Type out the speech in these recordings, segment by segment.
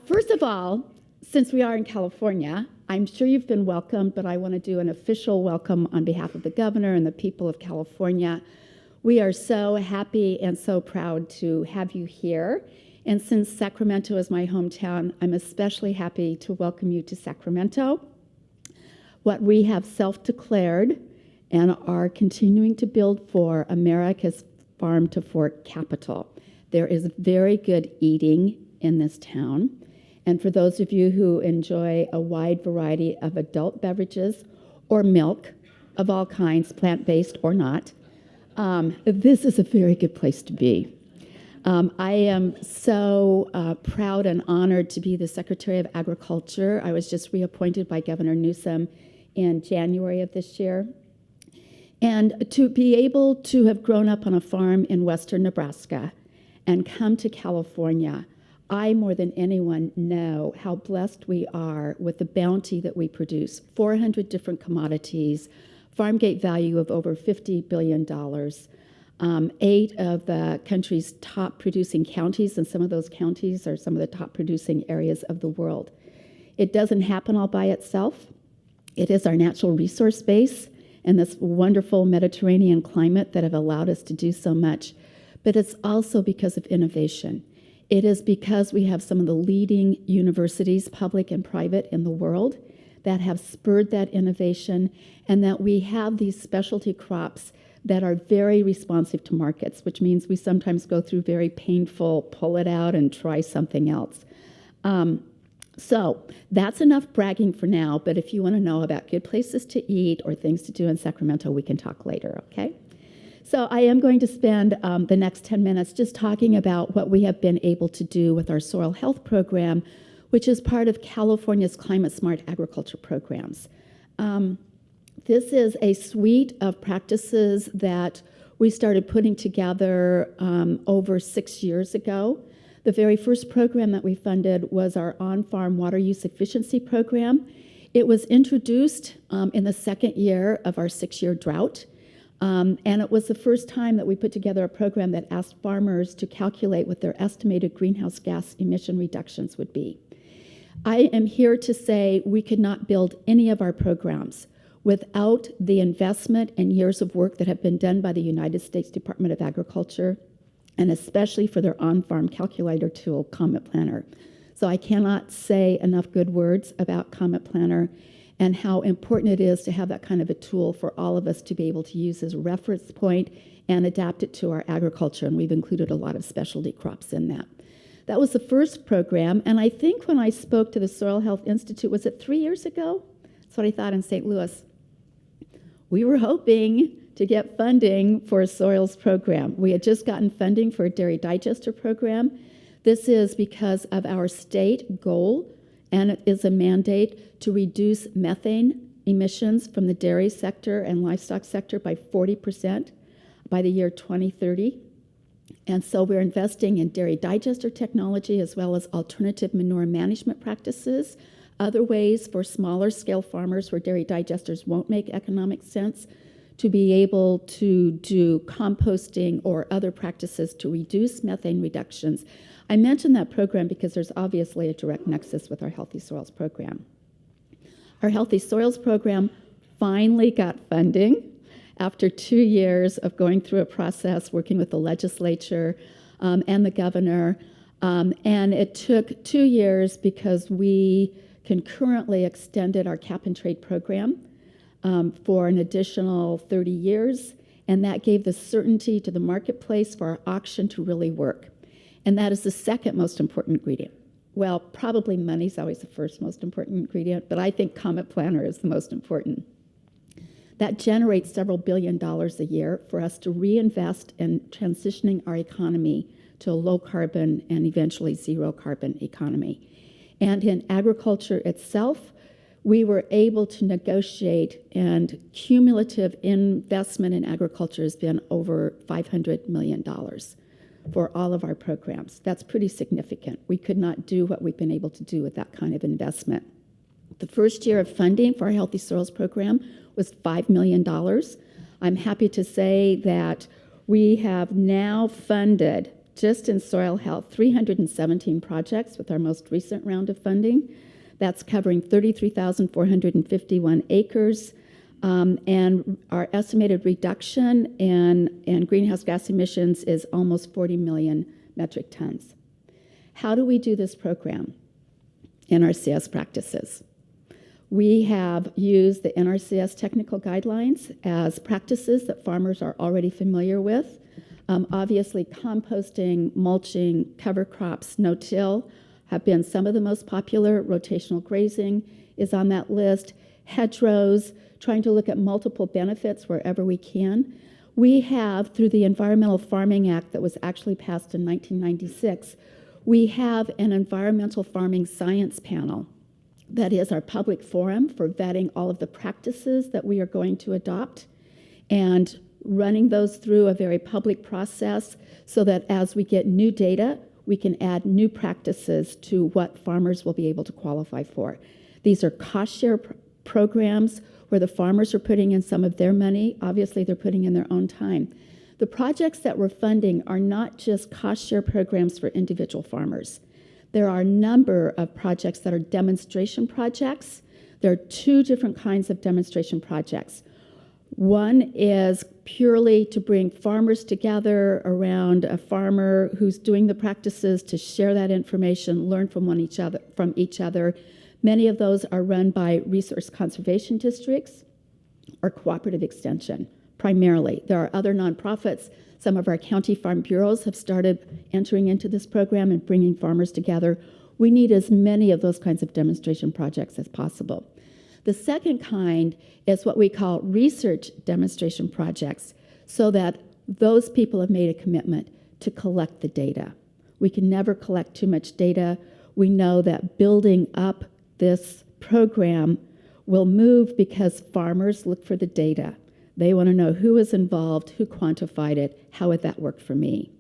First of all, since we are in California, I'm sure you've been welcomed, but I want to do an official welcome on behalf of the governor and the people of California. We are so happy and so proud to have you here. And since Sacramento is my hometown, I'm especially happy to welcome you to Sacramento. What we have self-declared and are continuing to build for America's farm to fork capital. There is very good eating in this town. And for those of you who enjoy a wide variety of adult beverages or milk of all kinds, plant-based or not, this is a very good place to be. I am so proud and honored to be the Secretary of Agriculture. I was just reappointed by Governor Newsom in January of this year. And to be able to have grown up on a farm in western Nebraska and come to California, I, more than anyone, know how blessed we are with the bounty that we produce. 400 different commodities, farm gate value of over $50 billion, 8 of the country's top producing counties, and some of those counties are some of the top producing areas of the world. It doesn't happen all by itself. It is our natural resource base and this wonderful Mediterranean climate that have allowed us to do so much. But it's also because of innovation. It is because we have some of the leading universities, public and private, in the world that have spurred that innovation, and that we have these specialty crops that are very responsive to markets, which means we sometimes go through very painful pull it out and try something else. So that's enough bragging for now, but if you want to know about good places to eat or things to do in Sacramento, we can talk later, okay? So I am going to spend the next 10 minutes just talking about what we have been able to do with our soil health program, which is part of California's Climate Smart Agriculture programs. This is a suite of practices that we started putting together over 6 years ago. The very first program that we funded was our on-farm water use efficiency program. It was introduced in the second year of our 6-year drought. And it was the first time that we put together a program that asked farmers to calculate what their estimated greenhouse gas emission reductions would be. I am here to say we could not build any of our programs without the investment and years of work that have been done by the United States Department of Agriculture, and especially for their on-farm calculator tool, Comet Planner. So I cannot say enough good words about Comet Planner and how important it is to have that kind of a tool for all of us to be able to use as a reference point and adapt it to our agriculture, and we've included a lot of specialty crops in that. That was the first program, and I think when I spoke to the Soil Health Institute, was it 3 years ago? That's what I thought in St. Louis. We were hoping to get funding for a soils program. We had just gotten funding for a dairy digester program. This is because of our state goal, and it is a mandate to reduce methane emissions from the dairy sector and livestock sector by 40% by the year 2030. And so we're investing in dairy digester technology as well as alternative manure management practices, other ways for smaller scale farmers where dairy digesters won't make economic sense to be able to do composting or other practices to reduce methane reductions. I mentioned that program because there's obviously a direct nexus with our Healthy Soils program. Our Healthy Soils program finally got funding after 2 years of going through a process, working with the legislature and the governor. And it took 2 years because we concurrently extended our cap and trade program for an additional 30 years, and that gave the certainty to the marketplace for our auction to really work. And that is the second most important ingredient. Well, probably money's always the first most important ingredient, but I think Comet Planner is the most important. That generates several $billion a year for us to reinvest in transitioning our economy to a low carbon and eventually zero carbon economy. And in agriculture itself, we were able to negotiate, and cumulative investment in agriculture has been over $500 million for all of our programs. That's pretty significant. We could not do what we've been able to do with that kind of investment. The first year of funding for our Healthy Soils program was $5 million. I'm happy to say that we have now funded just in soil health, 317 projects with our most recent round of funding. That's covering 33,451 acres. And our estimated reduction in greenhouse gas emissions is almost 40 million metric tons. How do we do this program? NRCS Practices. We have used the NRCS technical guidelines as practices that farmers are already familiar with. Obviously, composting, mulching, cover crops, no-till have been some of the most popular. Rotational grazing is on that list. Hedgerows, trying to look at multiple benefits wherever we can. We have, through the Environmental Farming Act that was actually passed in 1996, we have an environmental farming science panel. That is our public forum for vetting all of the practices that we are going to adopt and running those through a very public process so that as we get new data, we can add new practices to what farmers will be able to qualify for. These are cost share programs where the farmers are putting in some of their money. Obviously, they're putting in their own time. The projects that we're funding are not just cost share programs for individual farmers. There are a number of projects that are demonstration projects. There are two different kinds of demonstration projects. One is purely to bring farmers together around a farmer who's doing the practices to share that information, learn from each other. Many of those are run by resource conservation districts or cooperative extension, primarily. There are other nonprofits. Some of our county farm bureaus have started entering into this program and bringing farmers together. We need as many of those kinds of demonstration projects as possible. The second kind is what we call research demonstration projects, so that those people have made a commitment to collect the data. We can never collect too much data. We know that building up this program will move because farmers look for the data. They want to know who was involved, who quantified it, how would that work for me?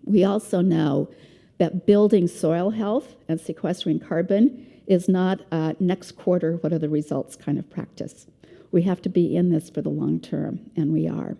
We also know that building soil health and sequestering carbon is not a next quarter, what are the results kind of practice. We have to be in this for the long term, and we are.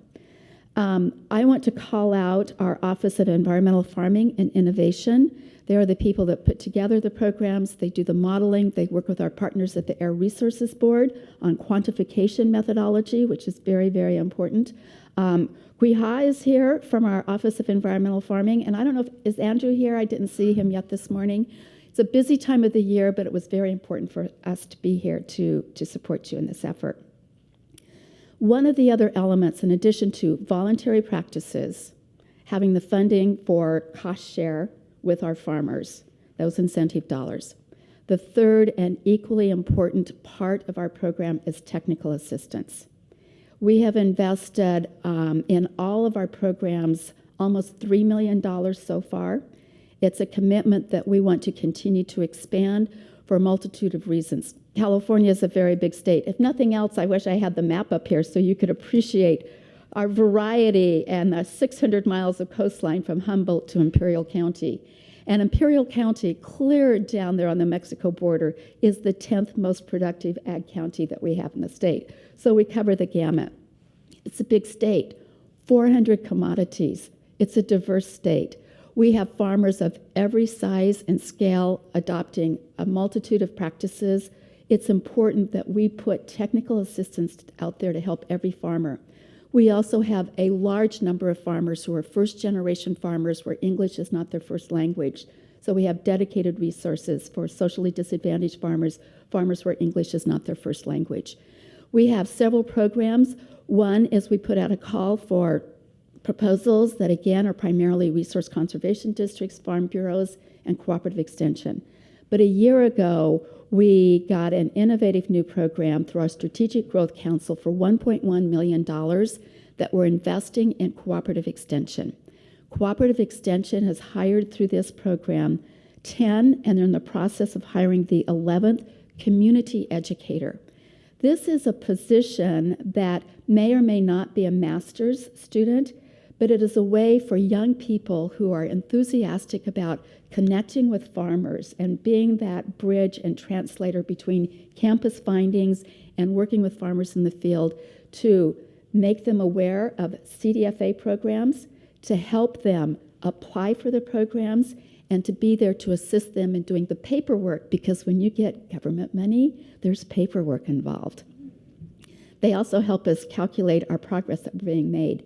I want to call out our Office of Environmental Farming and Innovation. They are the people that put together the programs. They do the modeling. They work with our partners at the Air Resources Board on quantification methodology, which is very, very important. Gui Ha is here from our Office of Environmental Farming. And I don't know is Andrew here? I didn't see him yet this morning. It's a busy time of the year, but it was very important for us to be here to support you in this effort. One of the other elements, in addition to voluntary practices, having the funding for cost share with our farmers, those incentive dollars. The third and equally important part of our program is technical assistance. We have invested in all of our programs almost $3 million so far. It's a commitment that we want to continue to expand for a multitude of reasons. California is a very big state. If nothing else, I wish I had the map up here so you could appreciate our variety and the 600 miles of coastline from Humboldt to Imperial County. And Imperial County, clear down there on the Mexico border, is the 10th most productive ag county that we have in the state. So we cover the gamut. It's a big state, 400 commodities. It's a diverse state. We have farmers of every size and scale adopting a multitude of practices. It's important that we put technical assistance out there to help every farmer. We also have a large number of farmers who are first-generation farmers where English is not their first language. So we have dedicated resources for socially disadvantaged farmers, farmers where English is not their first language. We have several programs. One is we put out a call for proposals that, again, are primarily resource conservation districts, farm bureaus, and cooperative extension. But a year ago, we got an innovative new program through our Strategic Growth Council for $1.1 million that we're investing in cooperative extension. Cooperative extension has hired through this program 10, and they're in the process of hiring the 11th community educator. This is a position that may or may not be a master's student, but it is a way for young people who are enthusiastic about connecting with farmers and being that bridge and translator between campus findings and working with farmers in the field to make them aware of CDFA programs, to help them apply for the programs and to be there to assist them in doing the paperwork, because when you get government money, there's paperwork involved. They also help us calculate our progress that we're being made.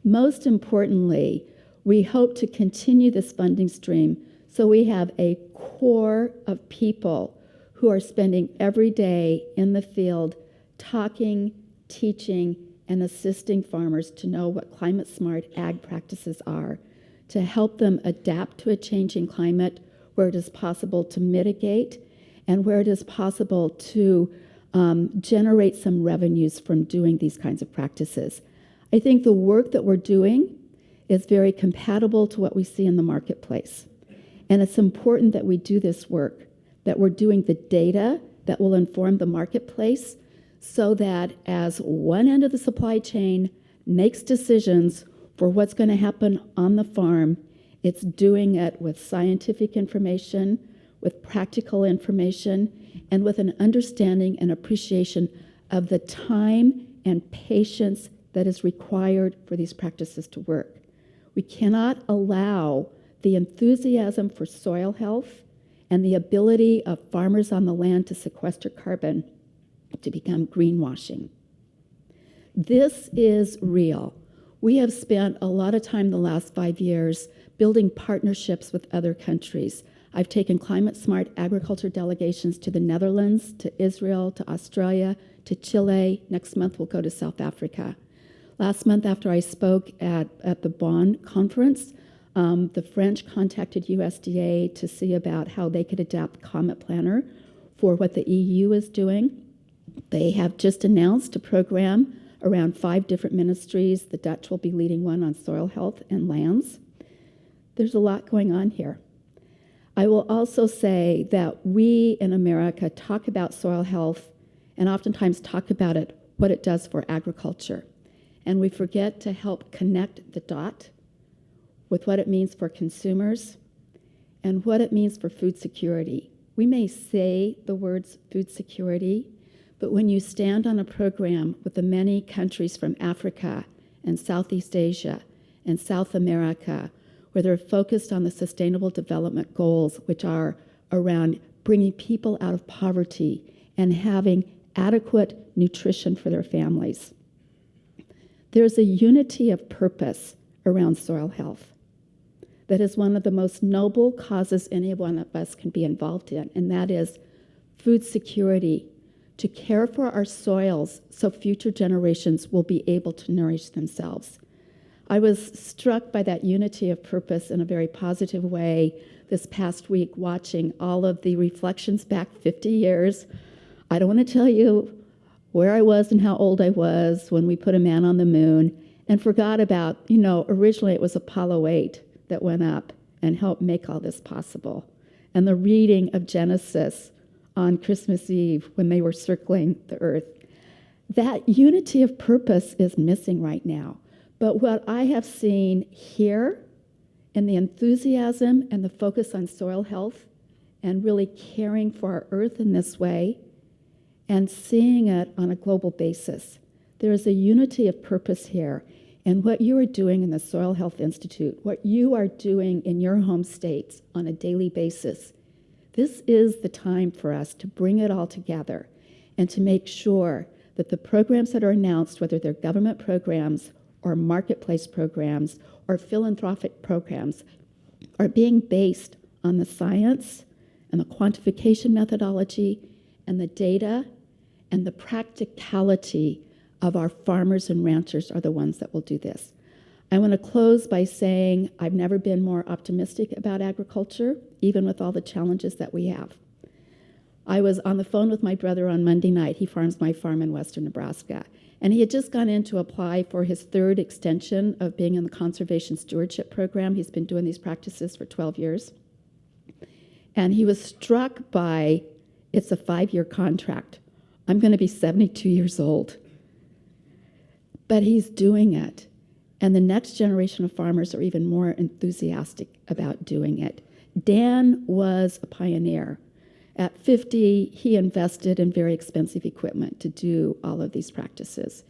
Most importantly, we hope to continue this funding stream so we have a core of people who are spending every day in the field talking, teaching, and assisting farmers to know what climate-smart ag practices are, to help them adapt to a changing climate where it is possible to mitigate and where it is possible to generate some revenues from doing these kinds of practices. I think the work that we're doing is very compatible to what we see in the marketplace. And it's important that we do this work, that we're doing the data that will inform the marketplace so that as one end of the supply chain makes decisions for what's going to happen on the farm, it's doing it with scientific information, with practical information, and with an understanding and appreciation of the time and patience that is required for these practices to work. We cannot allow the enthusiasm for soil health and the ability of farmers on the land to sequester carbon to become greenwashing. This is real. We have spent a lot of time the last 5 years building partnerships with other countries. I've taken climate-smart agriculture delegations to the Netherlands, to Israel, to Australia, to Chile. Next month, we'll go to South Africa. Last month, after I spoke at the Bonn conference, the French contacted USDA to see about how they could adapt Comet Planner for what the EU is doing. They have just announced a program around 5 different ministries. The Dutch will be leading one on soil health and lands. There's a lot going on here. I will also say that we in America talk about soil health and oftentimes talk about it, what it does for agriculture. And we forget to help connect the dot with what it means for consumers and what it means for food security. We may say the words food security, but when you stand on a program with the many countries from Africa and Southeast Asia and South America, where they're focused on the Sustainable Development Goals, which are around bringing people out of poverty and having adequate nutrition for their families. There's a unity of purpose around soil health that is one of the most noble causes any one of us can be involved in, and that is food security, to care for our soils so future generations will be able to nourish themselves. I was struck by that unity of purpose in a very positive way this past week, watching all of the reflections back 50 years. I don't want to tell you where I was and how old I was when we put a man on the moon and forgot about, originally it was Apollo 8 that went up and helped make all this possible. And the reading of Genesis on Christmas Eve when they were circling the earth. That unity of purpose is missing right now. But what I have seen here in the enthusiasm and the focus on soil health and really caring for our earth in this way and seeing it on a global basis, there is a unity of purpose here. And what you are doing in the Soil Health Institute, what you are doing in your home states on a daily basis, this is the time for us to bring it all together and to make sure that the programs that are announced, whether they're government programs or marketplace programs or philanthropic programs, are being based on the science and the quantification methodology and the data and the practicality of our farmers and ranchers are the ones that will do this. I want to close by saying I've never been more optimistic about agriculture, even with all the challenges that we have. I was on the phone with my brother on Monday night. He farms my farm in western Nebraska. And he had just gone in to apply for his 3rd extension of being in the Conservation Stewardship Program. He's been doing these practices for 12 years. And he was struck by, it's a 5-year contract. I'm going to be 72 years old. But he's doing it. And the next generation of farmers are even more enthusiastic about doing it. Dan was a pioneer. At 50, he invested in very expensive equipment to do all of these practices.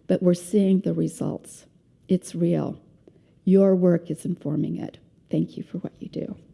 But we're seeing the results. It's real. Your work is informing it. thank you for what you do.